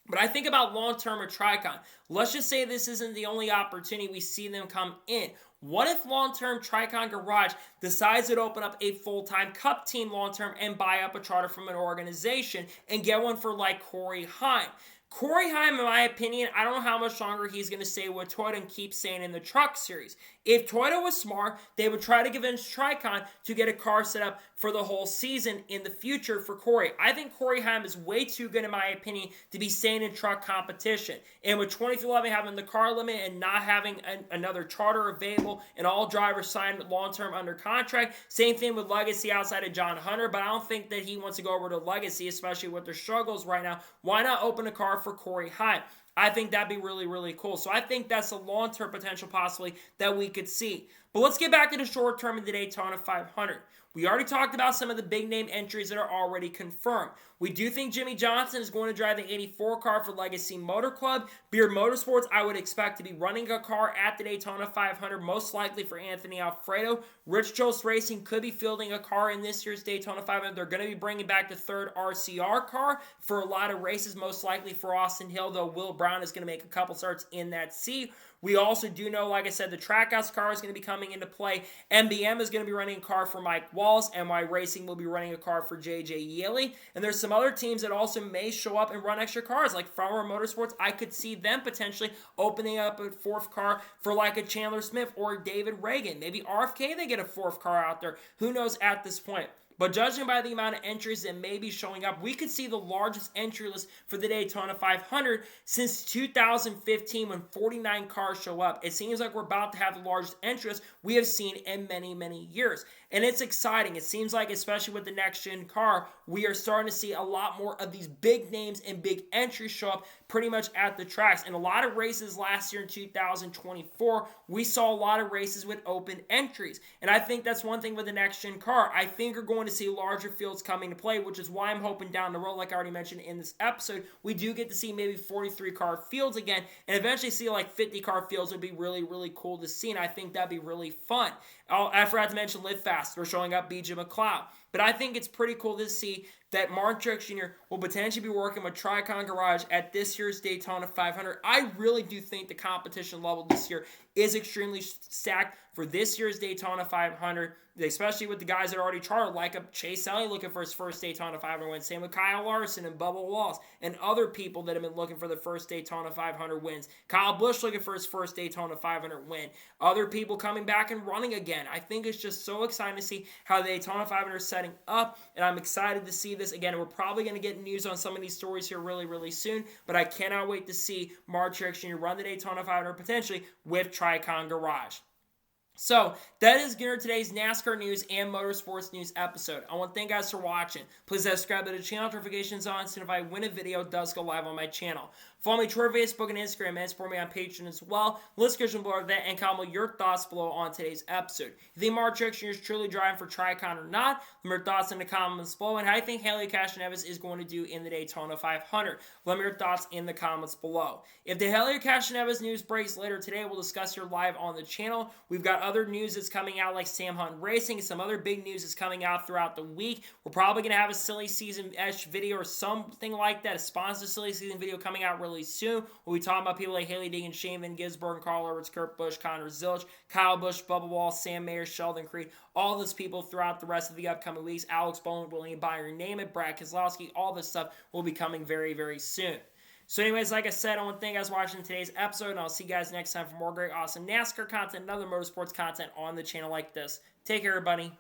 But I think about long-term with Tricon. Let's just say this isn't the only opportunity we see them come in. What if long-term Tricon Garage decides to open up a full-time Cup team long-term and buy up a charter from an organization and get one for like Corey Heim? Corey Heim, in my opinion, I don't know how much longer he's going to stay with Toyota and keep staying in the truck series. If Toyota was smart, they would try to convince Tricon to get a car set up for the whole season in the future for Corey. I think Corey Heim is way too good, in my opinion, to be staying in truck competition. And with 23XI having the car limit and not having another charter available and all drivers signed long-term under contract, same thing with Legacy outside of John Hunter, but I don't think that he wants to go over to Legacy, especially with their struggles right now. Why not open a car for Corey Heim? I think that'd be really cool. So I think that's a long-term potential possibly that we could see. But let's get back to the short term in the Daytona 500. We already talked about some of the big name entries that are already confirmed. We do think Jimmy Johnson is going to drive the 84 car for Legacy Motor Club. Beard Motorsports, I would expect to be running a car at the Daytona 500, most likely for Anthony Alfredo. Rich Choice Racing could be fielding a car in this year's Daytona 500. They're going to be bringing back the third RCR car for a lot of races, most likely for Austin Hill, though Will Brown is going to make a couple starts in that seat. We also do know, like I said, the Trackhouse car is going to be coming into play. MBM is going to be running a car for Mike Wallace. MY Racing will be running a car for JJ Yeley. And there's some other teams that also may show up and run extra cars, like Farmer Motorsports. I could see them potentially opening up a fourth car for like a Chandler Smith or David Reagan. Maybe RFK, they get a fourth car out there. Who knows at this point? But judging by the amount of entries that may be showing up, we could see the largest entry list for the Daytona 500 since 2015 when 49 cars show up. It seems like we're about to have the largest entry list we have seen in many, many years. And it's exciting. It seems like, especially with the next-gen car, we are starting to see a lot more of these big names and big entries show up pretty much at the tracks. And a lot of races last year in 2024, we saw a lot of races with open entries. And I think that's one thing with the next-gen car. I think we're going to see larger fields coming to play, which is why I'm hoping down the road, like I already mentioned in this episode, we do get to see maybe 43-car fields again, and eventually see like 50-car fields would be really, really cool to see, and I think that'd be really fun. I forgot to mention Live Fast. We're showing up BJ McLeod. But I think it's pretty cool to see that Martin Truex Jr. will potentially be working with Tricon Garage at this year's Daytona 500. I really do think the competition level this year is extremely stacked for this year's Daytona 500, especially with the guys that are already charted, like a Chase Elliott looking for his first Daytona 500 win. Same with Kyle Larson and Bubba Wallace and other people that have been looking for the first Daytona 500 wins. Kyle Busch looking for his first Daytona 500 win. Other people coming back and running again. I think it's just so exciting to see how the Daytona 500 is setting up, and I'm excited to see this. Again, we're probably going to get news on some of these stories here really, really soon, but I cannot wait to see Martin Truex Jr. run the Daytona 500 potentially with Tricon Garage. So, that is today's NASCAR news and motorsports news episode. I want to thank you guys for watching. Please subscribe to the channel, notifications on, so if I win a video, it does go live on my channel. Follow me Twitter, Facebook, and Instagram, and support me on Patreon as well. List description below that, and comment your thoughts below on today's episode. You think Martin Truex Jr. is truly driving for Tricon or not? Let me know your thoughts in the comments below, and how you think Helio Castroneves is going to do in the Daytona 500. Let me know your thoughts in the comments below. If the Helio Castroneves news breaks later today, we'll discuss here live on the channel. We've got other news that's coming out like Sam Hunt Racing, and some other big news that's coming out throughout the week. We're probably going to have a silly season-esque video or something like that, a sponsored silly season video coming out really soon. We'll be talking about people like Haley Deegan, Shane Van Gisbergen, Carl Edwards, Kurt Busch, Connor Zilch, Kyle Busch, Bubba Wallace, Sam Mayer, Sheldon Creed, all those people throughout the rest of the upcoming weeks. Alex Bowman, William Byron, name it, Brad Keselowski, all this stuff will be coming very, very soon. So anyways, like I said, I want to thank you guys for watching today's episode, and I'll see you guys next time for more great, awesome NASCAR content and other motorsports content on the channel like this. Take care, everybody.